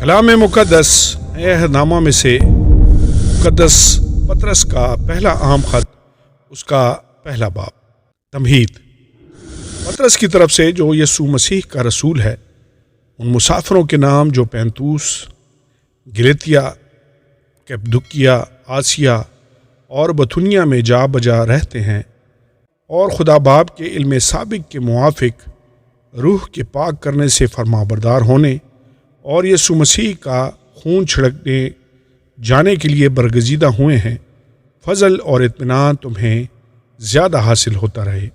کلام مقدس عہد نامہ میں سے مقدس پطرس کا پہلا عام خط، اس کا پہلا باب۔ تمہید۔ پطرس کی طرف سے جو یسوع مسیح کا رسول ہے، ان مسافروں کے نام جو پینتوس، گلیتیا، کیپدوکیا، آسیا اور بتھنیا میں جا بجا رہتے ہیں، اور خدا باپ کے علم سابق کے موافق روح کے پاک کرنے سے فرما بردار ہونے اور یسوع مسیح کا خون چھڑکنے جانے کے لیے برگزیدہ ہوئے ہیں، فضل اور اطمینان تمہیں زیادہ حاصل ہوتا رہے۔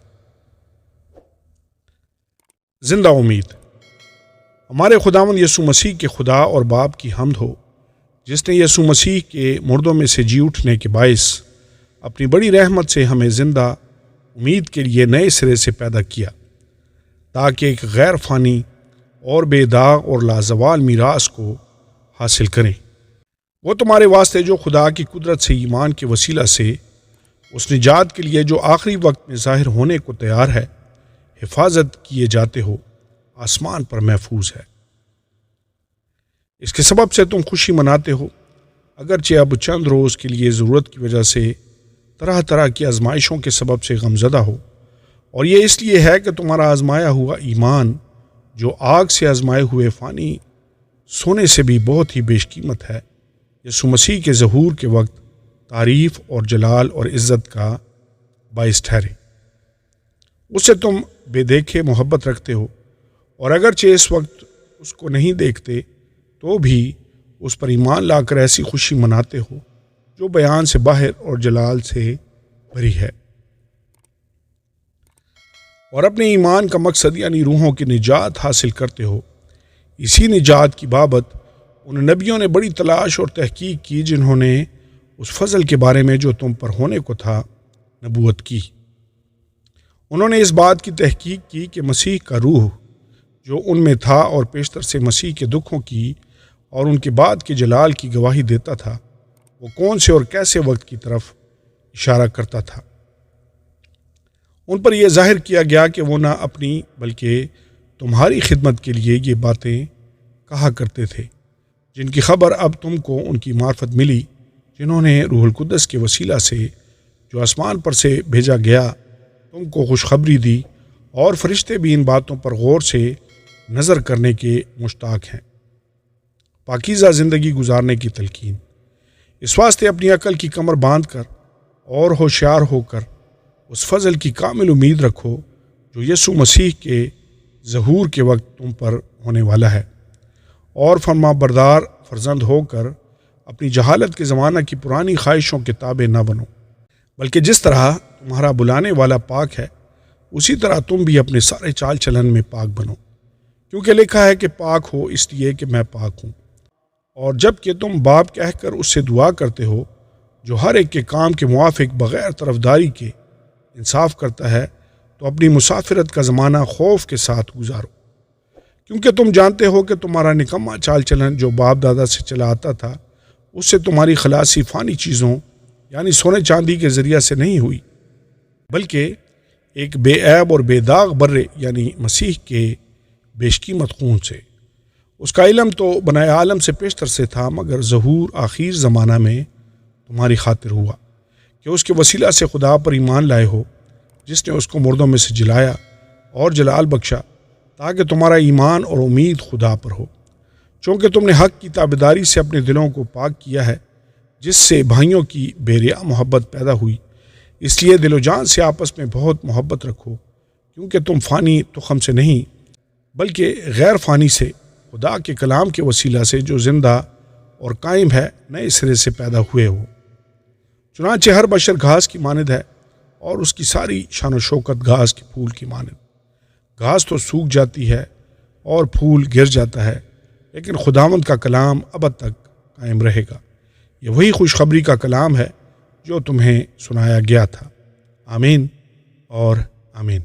زندہ امید۔ ہمارے خداوند یسوع مسیح کے خدا اور باپ کی حمد ہو، جس نے یسوع مسیح کے مردوں میں سے جی اٹھنے کے باعث اپنی بڑی رحمت سے ہمیں زندہ امید کے لیے نئے سرے سے پیدا کیا، تاکہ ایک غیر فانی اور بے داغ اور لازوال میراث کو حاصل کریں۔ وہ تمہارے واسطے جو خدا کی قدرت سے ایمان کے وسیلہ سے اس نجات کے لیے جو آخری وقت میں ظاہر ہونے کو تیار ہے، حفاظت کیے جاتے ہو، آسمان پر محفوظ ہے۔ اس کے سبب سے تم خوشی مناتے ہو، اگرچہ اب چند روز کے لیے ضرورت کی وجہ سے طرح طرح کی آزمائشوں کے سبب سے غمزدہ ہو، اور یہ اس لیے ہے کہ تمہارا آزمایا ہوا ایمان جو آگ سے آزمائے ہوئے فانی سونے سے بھی بہت ہی بیش قیمت ہے، یسوع مسیح کے ظہور کے وقت تعریف اور جلال اور عزت کا باعث ٹھہرے۔ اس سے تم بے دیکھے محبت رکھتے ہو، اور اگرچہ اس وقت اس کو نہیں دیکھتے تو بھی اس پر ایمان لا کر ایسی خوشی مناتے ہو جو بیان سے باہر اور جلال سے بھری ہے، اور اپنے ایمان کا مقصد یعنی روحوں کی نجات حاصل کرتے ہو۔ اسی نجات کی بابت ان نبیوں نے بڑی تلاش اور تحقیق کی جنہوں نے اس فضل کے بارے میں جو تم پر ہونے کو تھا نبوت کی۔ انہوں نے اس بات کی تحقیق کی کہ مسیح کا روح جو ان میں تھا اور پیشتر سے مسیح کے دکھوں کی اور ان کے بعد کے جلال کی گواہی دیتا تھا، وہ کون سے اور کیسے وقت کی طرف اشارہ کرتا تھا۔ ان پر یہ ظاہر کیا گیا کہ وہ نہ اپنی بلکہ تمہاری خدمت کے لیے یہ باتیں کہا کرتے تھے، جن کی خبر اب تم کو ان کی معرفت ملی، جنہوں نے روح القدس کے وسیلہ سے جو آسمان پر سے بھیجا گیا تم کو خوشخبری دی، اور فرشتے بھی ان باتوں پر غور سے نظر کرنے کے مشتاق ہیں۔ پاکیزہ زندگی گزارنے کی تلقین۔ اس واسطے اپنی عقل کی کمر باندھ کر اور ہوشیار ہو کر اس فضل کی کامل امید رکھو جو یسوع مسیح کے ظہور کے وقت تم پر ہونے والا ہے، اور فرما بردار فرزند ہو کر اپنی جہالت کے زمانہ کی پرانی خواہشوں کے تابع نہ بنو، بلکہ جس طرح تمہارا بلانے والا پاک ہے، اسی طرح تم بھی اپنے سارے چال چلن میں پاک بنو، کیونکہ لکھا ہے کہ پاک ہو اس لیے کہ میں پاک ہوں۔ اور جب کہ تم باپ کہہ کر اس سے دعا کرتے ہو جو ہر ایک کے کام کے موافق بغیر طرفداری کے انصاف کرتا ہے، تو اپنی مسافرت کا زمانہ خوف کے ساتھ گزارو، کیونکہ تم جانتے ہو کہ تمہارا نکما چال چلن جو باپ دادا سے چلا آتا تھا، اس سے تمہاری خلاصی فانی چیزوں یعنی سونے چاندی کے ذریعہ سے نہیں ہوئی، بلکہ ایک بے عیب اور بے داغ برے یعنی مسیح کے بیش قیمت خون سے۔ اس کا علم تو بنائے عالم سے پیشتر سے تھا، مگر ظہور آخر زمانہ میں تمہاری خاطر ہوا کہ اس کے وسیلہ سے خدا پر ایمان لائے ہو، جس نے اس کو مردوں میں سے جلایا اور جلال بخشا، تاکہ تمہارا ایمان اور امید خدا پر ہو، چونکہ تم نے حق کی تابعداری سے اپنے دلوں کو پاک کیا ہے، جس سے بھائیوں کی بے ریا محبت پیدا ہوئی۔ اس لیے دل و جان سے آپس میں بہت محبت رکھو، کیونکہ تم فانی تخم سے نہیں بلکہ غیر فانی سے خدا کے کلام کے وسیلہ سے جو زندہ اور قائم ہے نئے سرے سے پیدا ہوئے ہو۔ چنانچہ ہر بشر گھاس کی مانند ہے، اور اس کی ساری شان و شوکت گھاس کے پھول کی مانند۔ گھاس تو سوکھ جاتی ہے اور پھول گر جاتا ہے، لیکن خداوند کا کلام ابد تک قائم رہے گا۔ یہ وہی خوشخبری کا کلام ہے جو تمہیں سنایا گیا تھا۔ آمین اور آمین۔